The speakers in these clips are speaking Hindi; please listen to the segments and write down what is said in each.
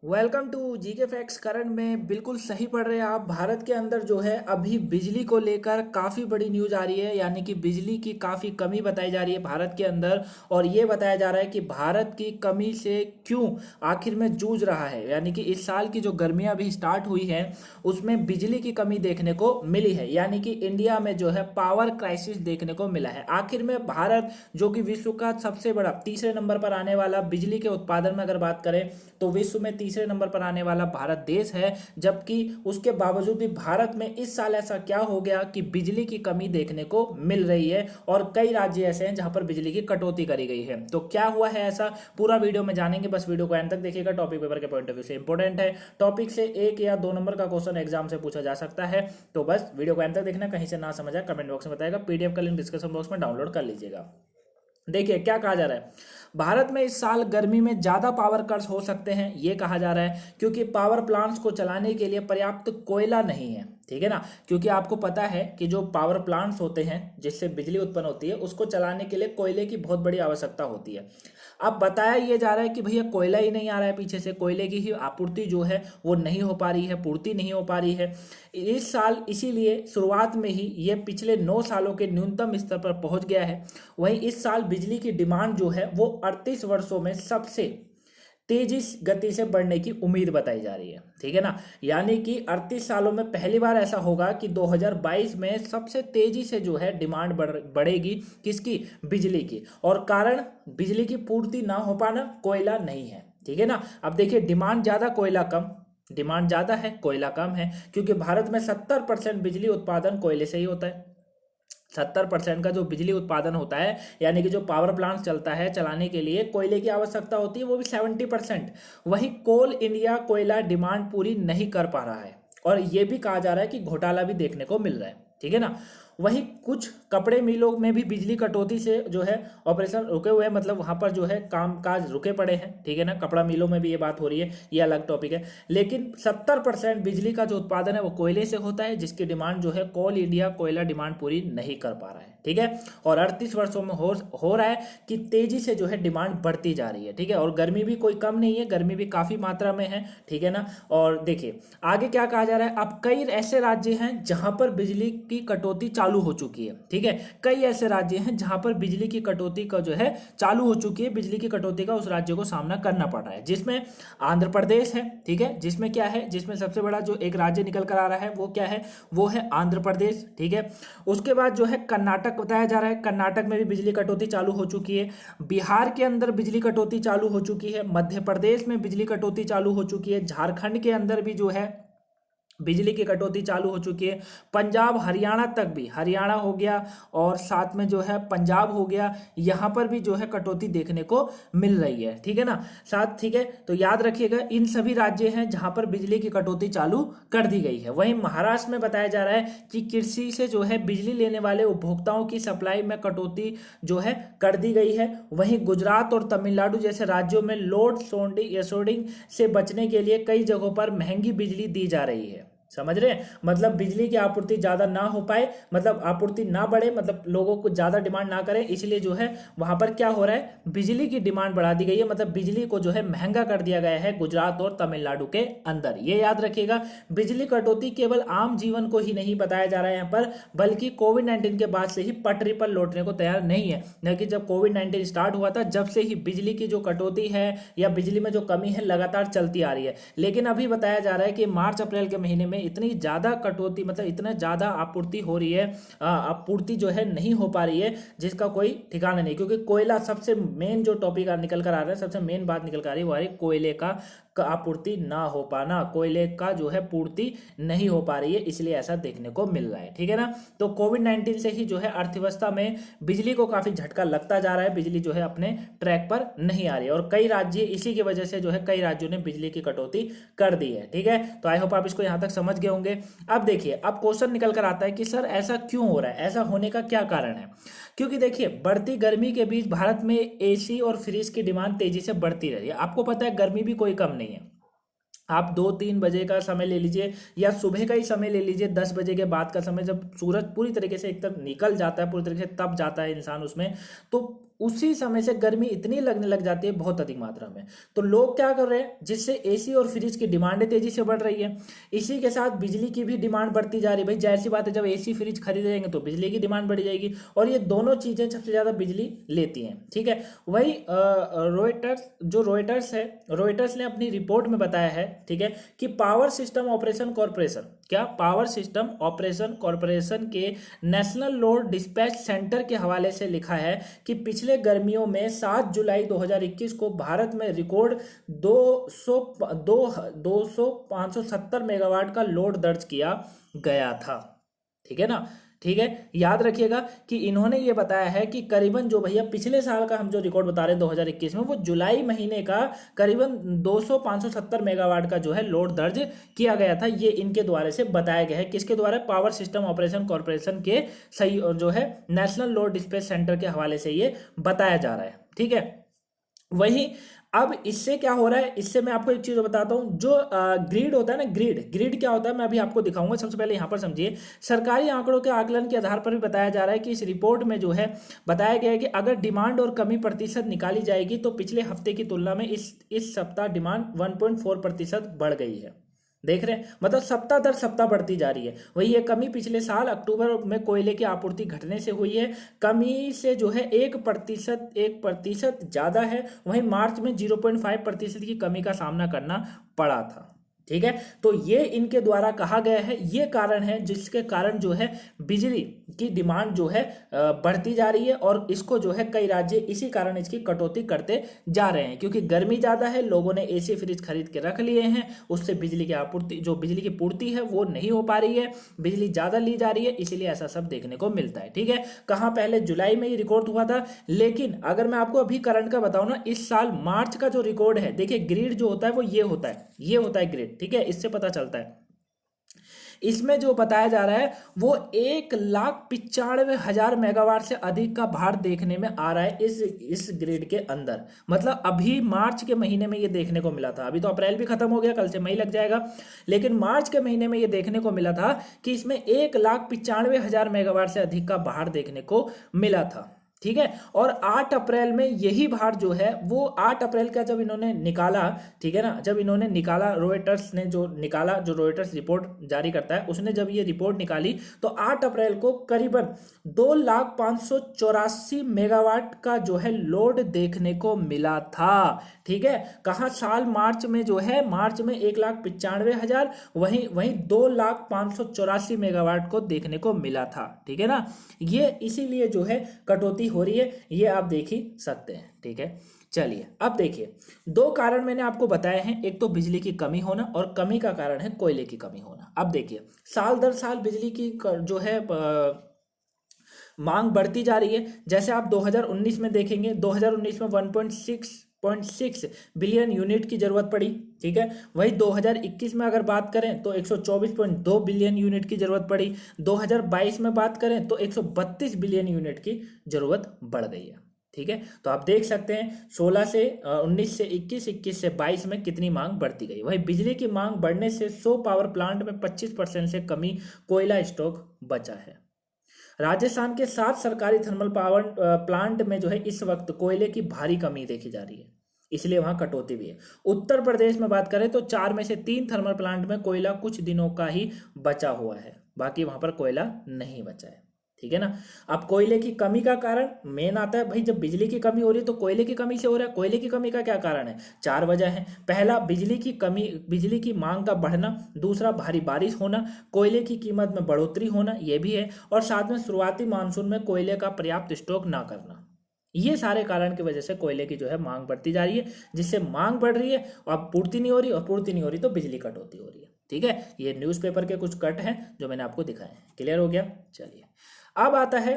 Welcome to GK facts. Current में बिल्कुल सही पढ़ रहे हैं आप। भारत के अंदर जो है अभी बिजली को लेकर काफ़ी बड़ी न्यूज़ आ रही है, यानी कि बिजली की काफ़ी कमी बताई जा रही है भारत के अंदर। और ये बताया जा रहा है कि भारत की कमी से क्यों आखिर में जूझ रहा है, यानी कि इस साल की जो गर्मियाँ अभी स्टार्ट हुई हैं उसमें बिजली की कमी देखने को मिली है, यानी कि इंडिया में जो है पावर क्राइसिस देखने को मिला है। आखिर में भारत जो कि विश्व का सबसे बड़ा तीसरे नंबर पर आने वाला बिजली के उत्पादन में अगर बात करें तो विश्व में तीसरे नंबर पर आने वाला भारत देश है, जबकि उसके बावजूद भी भारत में इस साल ऐसा क्या हो गया कि बिजली की कमी देखने को मिल रही है और कई राज्य ऐसे हैं जहां पर बिजली की कटौती करी गई है। तो क्या हुआ है ऐसा, पूरा वीडियो में जानेंगे। बस वीडियो को एंड तक देखिएगा, टॉपिक पेपर के पॉइंट ऑफ व्यू से इंपॉर्टेंट है। टॉपिक से 1 या 2 नंबर का क्वेश्चन एग्जाम से पूछा जा सकता है, तो बस वीडियो को एंड तक देखना। कहीं से ना समझा कमेंट बॉक्स में बताएगा, पीडीएफ का लिंक डिस्क्रिप्शन बॉक्स में डाउनलोड कर लीजिएगा। देखिए क्या कहा जा रहा है, भारत में इस साल गर्मी में ज्यादा पावर कट्स हो सकते हैं, ये कहा जा रहा है क्योंकि पावर प्लांट्स को चलाने के लिए पर्याप्त कोयला नहीं है। ठीक है ना, क्योंकि आपको पता है कि जो पावर प्लांट्स होते हैं जिससे बिजली उत्पन्न होती है उसको चलाने के लिए कोयले की बहुत बड़ी आवश्यकता होती है। अब बताया ये जा रहा है कि भैया कोयला ही नहीं आ रहा है, पीछे से कोयले की ही आपूर्ति जो है वो नहीं हो पा रही है, पूर्ति नहीं हो पा रही है इस साल। इसीलिए शुरुआत में ही ये पिछले 9 सालों के न्यूनतम स्तर पर पहुंच गया है। वहीं इस साल बिजली की डिमांड जो है वो 38 वर्षों में सबसे तेजी गति से बढ़ने की उम्मीद बताई जा रही है। ठीक है ना, यानी कि 38 सालों में पहली बार ऐसा होगा कि 2022 में सबसे तेजी से जो है डिमांड बढ़ेगी किसकी, बिजली की। और कारण बिजली की पूर्ति ना हो पाना, कोयला नहीं है। ठीक है ना, अब देखिए डिमांड ज़्यादा कोयला कम, डिमांड ज़्यादा है कोयला कम है, क्योंकि भारत में 70% बिजली उत्पादन कोयले से ही होता है। 70% का जो बिजली उत्पादन होता है, यानी कि जो पावर प्लांट चलता है चलाने के लिए कोयले की आवश्यकता होती है, वो भी 70%। वहीं कोल इंडिया कोयला डिमांड पूरी नहीं कर पा रहा है, और ये भी कहा जा रहा है कि घोटाला भी देखने को मिल रहा है। ठीक है ना, वहीं कुछ कपड़े मिलों में भी बिजली कटौती से जो है ऑपरेशन रुके हुए हैं, मतलब वहां पर जो है काम काज रुके पड़े हैं। ठीक है ना, कपड़ा मिलों में भी ये बात हो रही है, ये अलग टॉपिक है। लेकिन 70% बिजली का जो उत्पादन है वो कोयले से होता है, जिसकी डिमांड जो है कोल इंडिया कोयला डिमांड पूरी नहीं कर पा रहा है। ठीक है, और 38 वर्षों में हो रहा है कि तेजी से जो है डिमांड बढ़ती जा रही है। ठीक है, और गर्मी भी कोई कम नहीं है, गर्मी भी काफी मात्रा में है। ठीक है ना, और देखिए आगे क्या कहा जा रहा है, अब कई ऐसे राज्य हैं जहां पर बिजली की कटौती चालू हो चुकी है। ठीक है, कई ऐसे राज्य हैं जहां पर बिजली की कटौती का जो है चालू हो चुकी है, बिजली की कटौती का उस राज्य को सामना करना पड़ रहा है, जिसमें आंध्र प्रदेश है। ठीक है, जिसमें क्या है, जिसमें सबसे बड़ा जो एक राज्य निकल कर आ रहा है वो क्या है, वो है आंध्र प्रदेश। ठीक है, उसके बाद जो है कर्नाटक बताया जा रहा है, कर्नाटक में भी बिजली कटौती चालू हो चुकी है। बिहार के अंदर बिजली कटौती चालू हो चुकी है, मध्य प्रदेश में बिजली कटौती चालू हो चुकी है, झारखंड के अंदर भी जो है बिजली की कटौती चालू हो चुकी है। पंजाब हरियाणा तक भी, हरियाणा हो गया और साथ में जो है पंजाब हो गया, यहाँ पर भी जो है कटौती देखने को मिल रही है। ठीक है ना, साथ ठीक है, तो याद रखिएगा इन सभी राज्य हैं जहां पर बिजली की कटौती चालू कर दी गई है। वहीं महाराष्ट्र में बताया जा रहा है कि कृषि से जो है बिजली लेने वाले उपभोक्ताओं की सप्लाई में कटौती जो है कर दी गई है। वहीं गुजरात और तमिलनाडु जैसे राज्यों में लोड शेडिंग से बचने के लिए कई जगहों पर महंगी बिजली दी जा रही है। समझ रहे हैं, मतलब बिजली की आपूर्ति ज्यादा ना हो पाए, मतलब आपूर्ति ना बढ़े, मतलब लोगों को ज्यादा डिमांड ना करें, इसलिए जो है वहां पर क्या हो रहा है, बिजली की डिमांड बढ़ा दी गई है, मतलब बिजली को जो है महंगा कर दिया गया है गुजरात और तमिलनाडु के अंदर। ये याद रखिएगा, बिजली कटौती केवल आम जीवन को ही नहीं बताया जा रहा है यहाँ पर, बल्कि कोविड-19 के बाद से ही पटरी पर लौटने को तैयार नहीं है। न कि जब कोविड-19 स्टार्ट हुआ था जब से ही बिजली की जो कटौती है या बिजली में जो कमी है लगातार चलती आ रही है। लेकिन अभी बताया जा रहा है कि मार्च अप्रैल के महीने में इतनी ज्यादा कटौती, मतलब इतना ज्यादा आपूर्ति हो रही है, आपूर्ति जो है नहीं हो पा रही है, जिसका कोई ठिकाना नहीं, क्योंकि कोयला सबसे मेन जो टॉपिक निकल कर आ रहा है, सबसे मेन बात निकल कर आ रही है वो आ रही है कोयले का आपूर्ति ना हो पाना, कोयले का जो है पूर्ति नहीं हो पा रही है, इसलिए ऐसा देखने को मिल रहा है। ठीक है ना, तो कोविड-19 से ही जो है अर्थव्यवस्था में बिजली को काफी झटका लगता जा रहा है, बिजली जो है अपने ट्रैक पर नहीं आ रही है, और कई राज्य इसी की वजह से जो है कई राज्यों ने बिजली की कटौती कर दी है। ठीक है, तो आई होप आप इसको यहां तक समझ गए होंगे। अब देखिए, अब क्वेश्चन निकल कर आता है कि सर ऐसा क्यों हो रहा है, ऐसा होने का क्या कारण है। क्योंकि देखिए बढ़ती गर्मी के बीच भारत में एसी और फ्रिज की डिमांड तेजी से बढ़ती रही है। आपको पता है गर्मी भी कोई कम नहीं है, आप 2-3 बजे का समय ले लीजिए या सुबह का ही समय ले लीजिए, 10 बजे के बाद का समय जब सूरज पूरी तरीके से एकदम निकल जाता है, पूरी तरीके से तप जाता है इंसान उसमें, तो उसी समय से गर्मी इतनी लगने लग जाती है बहुत अधिक मात्रा में। तो लोग क्या कर रहे हैं, जिससे एसी और फ्रिज की डिमांड तेजी से बढ़ रही है। इसी के साथ बिजली की भी डिमांड बढ़ती जा रही है। भाई जाहिर सी बात है, जब एसी फ्रिज खरीदे जाएंगे तो बिजली की डिमांड बढ़ जाएगी, और ये दोनों चीजें सबसे ज्यादा बिजली लेती हैं। ठीक है, वही रोइटर्स ने अपनी रिपोर्ट में बताया है, ठीक है, कि पावर सिस्टम ऑपरेशन कॉरपोरेशन, क्या पावर सिस्टम ऑपरेशन कॉरपोरेशन के नेशनल लोड डिस्पैच सेंटर के हवाले से लिखा है कि पिछले गर्मियों में 7 जुलाई 2021 को भारत में रिकॉर्ड 570 मेगावाट का लोड दर्ज किया गया था। ठीक है ना, ठीक है, याद रखिएगा कि इन्होंने ये बताया है कि करीबन जो भैया पिछले साल का हम जो रिकॉर्ड बता रहे हैं 2021 में, वो जुलाई महीने का करीबन 570 मेगावाट का जो है लोड दर्ज किया गया था। ये इनके द्वारा से बताया गया है, किसके द्वारा, पावर सिस्टम ऑपरेशन कॉरपोरेशन के सही जो है नेशनल लोड डिस्पैच सेंटर के हवाले से ये बताया जा रहा है। ठीक है, वही अब इससे क्या हो रहा है, इससे मैं आपको एक चीज बताता हूं। जो ग्रिड होता है ना, ग्रिड क्या होता है मैं अभी आपको दिखाऊंगा। सबसे पहले यहां पर समझिए, सरकारी आंकड़ों के आकलन के आधार पर भी बताया जा रहा है कि इस रिपोर्ट में जो है बताया गया है कि अगर डिमांड और कमी प्रतिशत निकाली जाएगी तो पिछले हफ्ते की तुलना में इस सप्ताह डिमांड 1.4% बढ़ गई है। देख रहे हैं, मतलब सप्ताह दर सप्ताह बढ़ती जा रही है। वही ये कमी पिछले साल अक्टूबर में कोयले की आपूर्ति घटने से हुई है। कमी से जो है 1% ज्यादा है। वहीं मार्च में 0.5% की कमी का सामना करना पड़ा था। ठीक है, तो ये इनके द्वारा कहा गया है, ये कारण है जिसके कारण जो है बिजली की डिमांड जो है बढ़ती जा रही है, और इसको जो है कई राज्य इसी कारण इसकी कटौती करते जा रहे हैं, क्योंकि गर्मी ज्यादा है, लोगों ने एसी फ्रिज खरीद के रख लिए हैं, उससे बिजली की आपूर्ति, जो बिजली की पूर्ति है वो नहीं हो पा रही है, बिजली ज्यादा ली जा रही है, इसीलिए ऐसा सब देखने को मिलता है। ठीक है, कहाँ पहले जुलाई में ही रिकॉर्ड हुआ था, लेकिन अगर मैं आपको अभी करंट का बताऊं ना, इस साल मार्च का जो रिकॉर्ड है, देखिए ग्रिड जो होता है वो ये होता है ग्रिड। ठीक है, इससे पता चलता है। इसमें जो बताया जा रहा है वो 1,95,000 मेगावाट से अधिक का भार देखने में आ रहा है इस ग्रिड के अंदर। मतलब अभी मार्च के महीने में ये देखने को मिला था, अभी तो अप्रैल भी खत्म हो गया, कल से मई लग जाएगा, लेकिन मार्च के महीने में ये देखने को मिला था कि इसमें 1,95,000 मेगावाट से अधिक का भार देखने को मिला था। ठीक है, और 8 अप्रैल में यही भार जो है वो 8 अप्रैल का जब इन्होंने निकाला, ठीक है ना, जब इन्होंने निकाला, रोयटर्स ने जो निकाला, जो रोयटर्स रिपोर्ट जारी करता है, उसने जब ये रिपोर्ट निकाली तो 8 अप्रैल को करीबन 2,584 मेगावाट का जो है लोड देखने को मिला था। ठीक है, कहाँ, साल मार्च में जो है, मार्च में 1,95,000, वहीं 2,584 मेगावाट को देखने को मिला था। ठीक है ना, ये इसीलिए जो है कटौती हो रही है, ये आप देख ही सकते हैं। ठीक है, चलिए अब देखिए, 2 कारण मैंने आपको बताए हैं, एक तो बिजली की कमी होना, और कमी का कारण है कोयले की कमी होना। अब देखिए, साल दर साल बिजली की जो है मांग बढ़ती जा रही है। जैसे आप 2019 में देखेंगे, 2019 में 1.6 बिलियन यूनिट की जरूरत पड़ी। ठीक है, वही 2021 में अगर बात करें तो 124.2 बिलियन यूनिट की जरूरत पड़ी। 2022 में बात करें तो 132 बिलियन यूनिट की जरूरत बढ़ गई है। ठीक है, तो आप देख सकते हैं 19 से 21 से 22 में कितनी मांग बढ़ती गई। वही बिजली की मांग बढ़ने से 100 पावर प्लांट में 25% से कमी कोयला स्टॉक बचा है। राजस्थान के 7 सरकारी थर्मल पावर प्लांट में जो है इस वक्त कोयले की भारी कमी देखी जा रही है, इसलिए वहां कटौती भी है। उत्तर प्रदेश में बात करें तो 4 में से 3 थर्मल प्लांट में कोयला कुछ दिनों का ही बचा हुआ है, बाकी वहां पर कोयला नहीं बचा है। ठीक है ना, अब कोयले की कमी का कारण मेन आता है, भाई जब बिजली की कमी हो रही है तो कोयले की कमी से हो रहा है। कोयले की कमी का क्या कारण है, 4 वजह है। पहला, बिजली की कमी, बिजली की मांग का बढ़ना। दूसरा, भारी बारिश होना। कोयले की कीमत में बढ़ोतरी होना, यह भी है। और साथ में शुरुआती मानसून में कोयले का पर्याप्त स्टॉक ना करना। ये सारे कारण की वजह से कोयले की जो है मांग बढ़ती जा रही है, जिससे मांग बढ़ रही है और अब पूर्ति नहीं हो रही, और पूर्ति नहीं हो रही तो बिजली कटौती हो रही है। ठीक है, ये न्यूज़पेपर के कुछ कट हैं जो मैंने आपको दिखाए हैं। क्लियर हो गया, चलिए अब आता है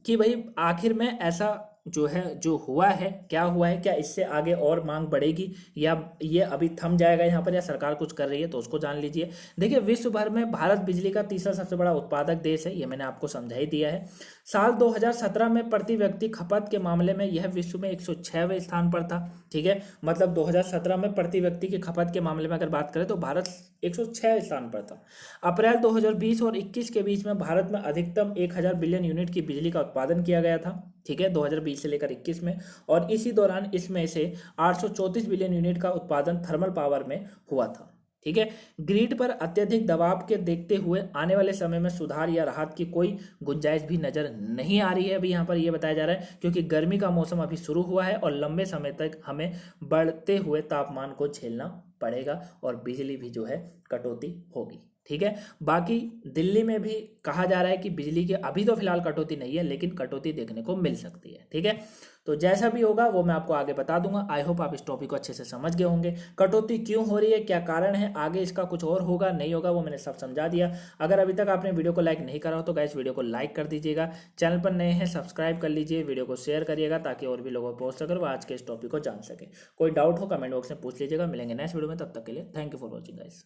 कि भाई आखिर में ऐसा जो है, जो हुआ है, क्या हुआ है, क्या इससे आगे और मांग बढ़ेगी, या ये अभी थम जाएगा यहाँ पर, या सरकार कुछ कर रही है, तो उसको जान लीजिए। देखिए, विश्व भर में भारत बिजली का तीसरा सबसे बड़ा उत्पादक देश है, ये मैंने आपको समझा ही दिया है। साल 2017 में प्रति व्यक्ति खपत के मामले में यह विश्व में 106वें स्थान पर था। ठीक है, मतलब 2017 में प्रति व्यक्ति की खपत के मामले में अगर बात करें तो भारत 106 स्थान पर था। अप्रैल 2020 और 21 के बीच में भारत में अधिकतम 1,000 बिलियन यूनिट की बिजली का उत्पादन किया गया था। ठीक है, 2020 से लेकर 21 में। और इसी दौरान इसमें से 834 बिलियन यूनिट का उत्पादन थर्मल पावर में हुआ था। ठीक है, ग्रिड पर अत्यधिक दबाव के देखते हुए आने वाले समय में सुधार या राहत की कोई गुंजाइश भी नजर नहीं आ रही है अभी यहाँ पर ये बताया जा रहा है, क्योंकि गर्मी का मौसम अभी शुरू हुआ है और लंबे समय तक हमें बढ़ते हुए तापमान को झेलना पड़ेगा और बिजली भी जो है कटौती होगी। ठीक है, बाकी दिल्ली में भी कहा जा रहा है कि बिजली की अभी तो फिलहाल कटौती नहीं है, लेकिन कटौती देखने को मिल सकती है। ठीक है, तो जैसा भी होगा वो मैं आपको आगे बता दूंगा। आई होप आप इस टॉपिक को अच्छे से समझ गए होंगे। कटौती क्यों हो रही है, क्या कारण है, आगे इसका कुछ और होगा नहीं होगा, वो मैंने सब समझा दिया। अगर अभी तक आपने वीडियो को लाइक नहीं करा हो तो गाइस वीडियो को लाइक कर दीजिएगा, चैनल पर नए हैं सब्सक्राइब कर लीजिए, वीडियो को शेयर करिएगा ताकि और भी लोगों को पहुंच सके वो आज के इस टॉपिक को जान सके। कोई डाउट हो कमेंट बॉक्स में पूछ लीजिएगा। मिलेंगे नेक्स्ट वीडियो में, तब तक के लिए thank you for watching guys.